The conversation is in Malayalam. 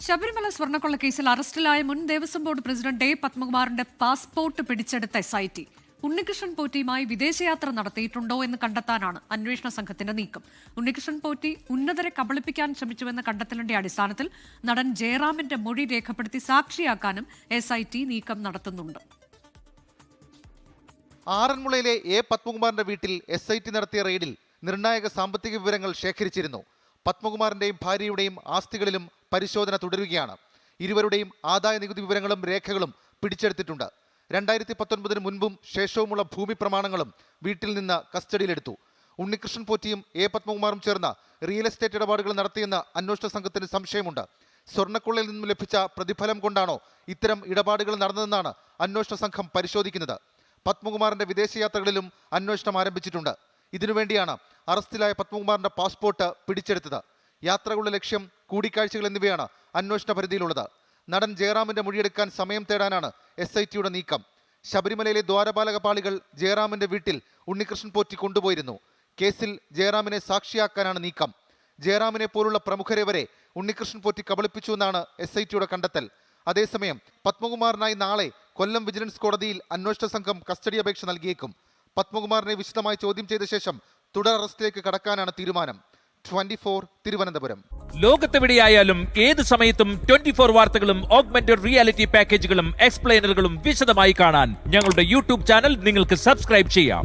ശബരിമല സ്വർണ്ണക്കൊള്ള കേസിൽ അറസ്റ്റിലായ മുൻ ദേവസ്വം ബോർഡ് പ്രസിഡന്റ് എ പത്മകുമാറിന്റെ പാസ്പോർട്ട് പിടിച്ചെടുത്ത SIT ഉണ്ണികൃഷ്ണൻ പോറ്റിയുമായി വിദേശയാത്ര നടത്തിയിട്ടുണ്ടോ എന്ന് കണ്ടെത്താനാണ് അന്വേഷണ സംഘത്തിന്റെ നീക്കം. ഉണ്ണികൃഷ്ണൻ പോറ്റി ഉന്നതരെ കബളിപ്പിക്കാൻ ശ്രമിച്ചുവെന്ന കണ്ടെത്തലിന്റെ അടിസ്ഥാനത്തിൽ നടൻ ജയറാമിന്റെ മൊഴി രേഖപ്പെടുത്തി സാക്ഷിയാക്കാനും SIT നീക്കം നടത്തുന്നുണ്ട്. ആറന്മുളയിലെ എ പത്മകുമാറിന്റെ വീട്ടിൽ SIT നടത്തിയ റെയ്ഡിൽ നിർണായക സാമ്പത്തിക വിവരങ്ങൾ ശേഖരിച്ചിരുന്നു. പത്മകുമാറിന്റെയും ഭാര്യയുടെയും ആസ്തികളിലും പരിശോധന തുടരുകയാണ്. ഇരുവരുടെയും ആദായ നികുതി വിവരങ്ങളും രേഖകളും പിടിച്ചെടുത്തിട്ടുണ്ട്. 2019 മുൻപും ശേഷവുമുള്ള ഭൂമി പ്രമാണങ്ങളും വീട്ടിൽ നിന്ന് കസ്റ്റഡിയിലെടുത്തു. ഉണ്ണികൃഷ്ണൻ പോറ്റിയും എ പത്മകുമാറും ചേർന്ന് റിയൽ എസ്റ്റേറ്റ് ഇടപാടുകൾ നടത്തിയെന്ന് അന്വേഷണ സംഘത്തിന് സംശയമുണ്ട്. സ്വർണ്ണക്കൊള്ളയിൽ നിന്നും ലഭിച്ച പ്രതിഫലം കൊണ്ടാണോ ഇത്തരം ഇടപാടുകൾ നടന്നതെന്നാണ് അന്വേഷണ സംഘം പരിശോധിക്കുന്നത്. പത്മകുമാറിന്റെ വിദേശയാത്രകളിലും അന്വേഷണം ആരംഭിച്ചിട്ടുണ്ട്. ഇതിനുവേണ്ടിയാണ് അറസ്റ്റിലായ പത്മകുമാറിന്റെ പാസ്പോർട്ട് പിടിച്ചെടുത്തത്. യാത്രകളുടെ ലക്ഷ്യം, കൂടിക്കാഴ്ചകൾ എന്നിവയാണ് അന്വേഷണ പരിധിയിലുള്ളത്. നടൻ ജയറാമിന്റെ മൊഴിയെടുക്കാൻ സമയം തേടാനാണ് SITയുടെ നീക്കം. ശബരിമലയിലെ ദ്വാരപാലക പാളികൾ ജയറാമിന്റെ വീട്ടിൽ ഉണ്ണികൃഷ്ണൻ പോറ്റി കൊണ്ടുപോയിരുന്നു. കേസിൽ ജയറാമിനെ സാക്ഷിയാക്കാനാണ് നീക്കം. ജയറാമിനെ പോലുള്ള പ്രമുഖരെ വരെ ഉണ്ണികൃഷ്ണൻ പോറ്റി കബളിപ്പിച്ചുവെന്നാണ് SITയുടെ കണ്ടെത്തൽ. അതേസമയം പത്മകുമാറിനായി നാളെ കൊല്ലം വിജിലൻസ് കോടതിയിൽ അന്വേഷണ സംഘം കസ്റ്റഡി അപേക്ഷ നൽകിയേക്കും. പത്മകുമാറിനെ വിശദമായി ചോദ്യം ചെയ്ത ശേഷം തുടർ അറസ്റ്റിലേക്ക് കടക്കാനാണ് തീരുമാനം. 24 തിരുവനന്തപുരം. ലോകത്തെവിടെയായാലും ഏത് സമയത്തും 24 വാർത്തകളും ഓഗ്മെന്റഡ് റിയാലിറ്റി പാക്കേജുകളും എക്സ്പ്ലെയിനറുകളും വിശദമായി കാണാൻ ഞങ്ങളുടെ YouTube ചാനൽ നിങ്ങൾക്ക് സബ്സ്ക്രൈബ് ചെയ്യാം.